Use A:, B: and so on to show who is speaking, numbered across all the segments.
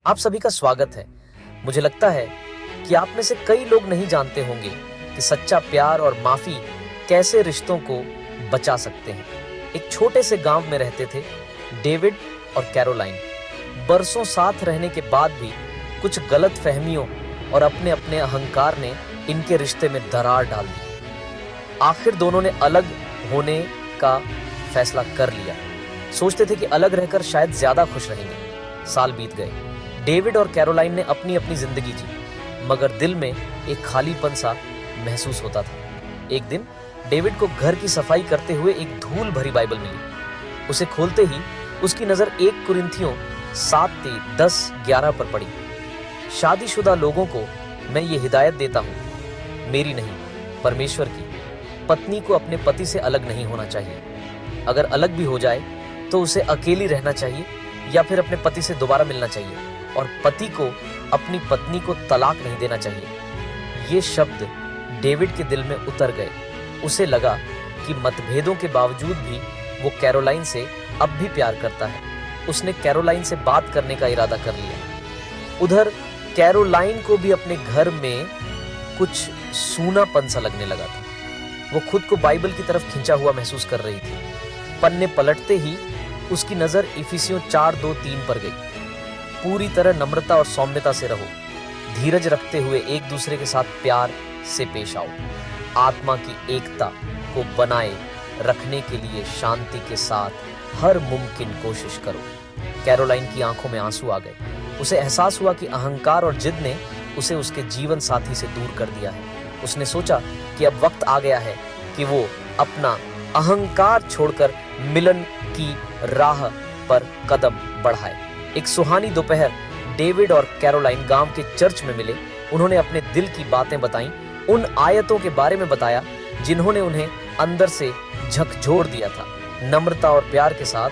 A: आप सभी का स्वागत है। मुझे लगता है कि आप में से कई लोग नहीं जानते होंगे कि सच्चा प्यार और माफी कैसे रिश्तों को बचा सकते हैं। एक छोटे से गांव में रहते थे डेविड और कैरोलाइन। बरसों साथ रहने के बाद भी कुछ गलत फहमियों और अपने अपने अहंकार ने इनके रिश्ते में दरार डाल दी। आखिर दोनों ने अलग होने का फैसला कर लिया। सोचते थे कि अलग रहकर शायद ज्यादा खुश रहेंगे। साल बीत गए। डेविड और कैरोलाइन ने अपनी अपनी जिंदगी जी, मगर दिल में एक खालीपन सा महसूस होता था। एक दिन डेविड को घर की सफाई करते हुए एक धूल भरी बाइबल मिली। उसे खोलते ही उसकी नजर 1 कुरिन्थियों 7:10-11 पर पड़ी। शादीशुदा लोगों को मैं ये हिदायत देता हूँ, मेरी नहीं परमेश्वर की, पत्नी को अपने पति से अलग नहीं होना चाहिए। अगर अलग भी हो जाए तो उसे अकेली रहना चाहिए या फिर अपने पति से दोबारा मिलना चाहिए, और पति को अपनी पत्नी को तलाक नहीं देना चाहिए। ये शब्द डेविड के दिल में उतर गए। उसे लगा कि मतभेदों के बावजूद भी वो कैरोलाइन से अब भी प्यार करता है। उसने कैरोलाइन से बात करने का इरादा कर लिया। उधर कैरोलाइन को भी अपने घर में कुछ सूनापन सा लगने लगा था। वो खुद को बाइबल की तरफ खिंचा हुआ महसूस कर रही थी। पन्ने पलटते ही उसकी नजर इफिसियों 4:2-3 पर गई। पूरी तरह नम्रता और सौम्यता से रहो, धीरज रखते हुए एक दूसरे के साथ प्यार से पेश आओ, आत्मा की एकता को बनाए रखने के लिए शांति के साथ हर मुमकिन कोशिश करो। कैरोलाइन की आंखों में आंसू आ गए। उसे एहसास हुआ कि अहंकार और जिद ने उसे उसके जीवन साथी से दूर कर दिया है। उसने सोचा कि अब वक्त आ गया है कि वो अपना अहंकार छोड़कर मिलन की राह पर कदम बढ़ाए। एक सुहानी दोपहर डेविड और कैरोलाइन गांव के चर्च में मिले। उन्होंने अपने दिल की बातें बताईं, उन आयतों के बारे में बताया जिन्होंने उन्हें अंदर से झकझोर दिया था। नम्रता और प्यार के साथ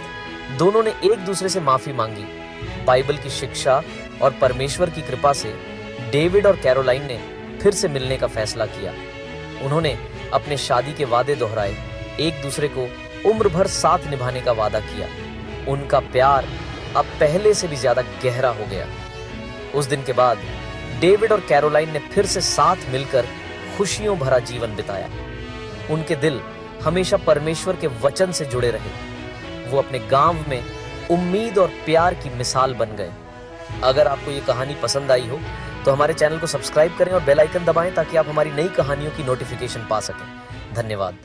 A: दोनों ने एक दूसरे से माफी मांगी। बाइबल की शिक्षा और परमेश्वर की कृपा से डेविड और कैरोलाइन ने फिर से मिलने का फैसला किया। उन्होंने अपने शादी के वादे दोहराए, एक दूसरे को उम्र भर साथ निभाने का वादा किया। उनका प्यार अब पहले से भी ज्यादा गहरा हो गया। उस दिन के बाद डेविड और कैरोलाइन ने फिर से साथ मिलकर खुशियों भरा जीवन बिताया। उनके दिल हमेशा परमेश्वर के वचन से जुड़े रहे। वो अपने गांव में उम्मीद और प्यार की मिसाल बन गए। अगर आपको ये कहानी पसंद आई हो तो हमारे चैनल को सब्सक्राइब करें और बेल आइकन दबाएं ताकि आप हमारी नई कहानियों की नोटिफिकेशन पा सकें। धन्यवाद।